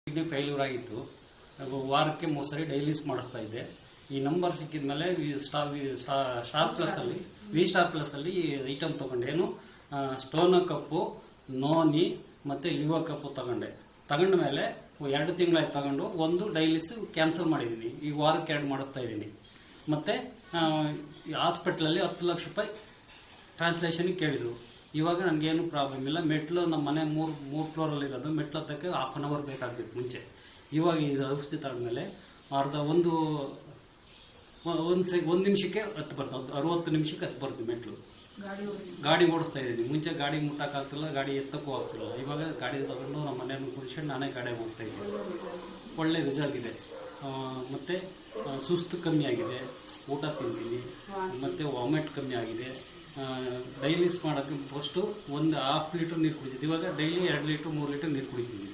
Kidney failure ಆಗಿತ್ತು. ವಾರಕ್ಕೆ 3 ಸರಿ ಡೈಲಿಸ್ ಮಾಡಿಸ್ತಾ ಇದ್ದೆ. ಈ ನಂಬರ್ ಸಿಕ್ಕಿದ ಮೇಲೆ ಸ್ಟಾರ್ ಪ್ಲಸ್ ಅಲ್ಲಿ ಐಟಮ್ ತಗೊಂಡೆ. ಏನು ಸ್ಟೋನ್ ಕಪ್ಪು, ನೋನಿ ಮತ್ತು ಲಿವರ್ ಕಪ್ಪು ತಗೊಂಡ ಮೇಲೆ 2 ತಿಂಗಳಾಯ್ತು ತಗೊಂಡು. ಒಂದು ಡೈಲಿಸ್ ಕ್ಯಾನ್ಸಲ್ ಮಾಡಿದ್ದೀನಿ. ಈಗ ವಾರಕ್ಕೆ 2 ಮಾಡಿಸ್ತಾ ಇದ್ದೀನಿ. ಮತ್ತು ಹಾಸ್ಪಿಟ್ಲಲ್ಲಿ 10 ಲಕ್ಷ ರೂಪಾಯಿ ಟ್ರಾನ್ಸ್ಲೇಷನ್ಗೆ ಕೇಳಿದರು. ಇವಾಗ ನನಗೇನು ಪ್ರಾಬ್ಲಮ್ ಇಲ್ಲ. ಮೆಟ್ಲು ನಮ್ಮ ಮನೆ 3 ಫ್ಲೋರಲ್ಲಿ ಇರೋದು. ಮೆಟ್ಲು ಹತ್ತಕ್ಕೆ 1/2 ಅವರ್ ಬೇಕಾಗ್ತಿತ್ತು ಮುಂಚೆ. ಇವಾಗ ಇದು ಔಷಧಿ ತಗೊಂಡ್ಮೇಲೆ ಒಂದು ನಿಮಿಷಕ್ಕೆ ಹತ್ತು ಬರ್ತದೆ, 60 ನಿಮಿಷಕ್ಕೆ ಹತ್ತು ಬರ್ತದೆ ಮೆಟ್ಲು. ಗಾಡಿ ಓಡಿಸ್ತಾ ಇದ್ದೀನಿ. ಮುಂಚೆ ಗಾಡಿ ಮುಟ್ಟಕ್ಕಾಗ್ತಿಲ್ಲ, ಗಾಡಿ ಎತ್ತಕ್ಕೂ ಆಗ್ತಿಲ್ಲ. ಇವಾಗ ಗಾಡಿ ತಗೊಂಡು ನಮ್ಮ ಮನೆಯನ್ನು ಕುಡಿಸ್ಕೊಂಡು ನಾನೇ ಗಾಡಿ ಹೋಗ್ತಾ ಇದ್ದೀನಿ. ಒಳ್ಳೆ ರಿಸಲ್ಟ್ ಇದೆ. ಮತ್ತು ಸುಸ್ತು ಕಮ್ಮಿ ಆಗಿದೆ, ಊಟ ತಿಂತೀನಿ, ಮತ್ತು ವಾಮಿಟ್ ಕಮ್ಮಿ ಆಗಿದೆ. ಡೈಲಿಸ್ ಮಾಡೋಕ್ಕೆ ಫಸ್ಟು 1/2 ಲೀಟ್ರ್ ನೀರು ಕುಡಿತಿದ್ದೆ. ಇವಾಗ ಡೈಲಿ 2 ಲೀಟ್ರ್ 3 ಲೀಟ್ರ್ ನೀರು ಕುಡಿತೀನಿ.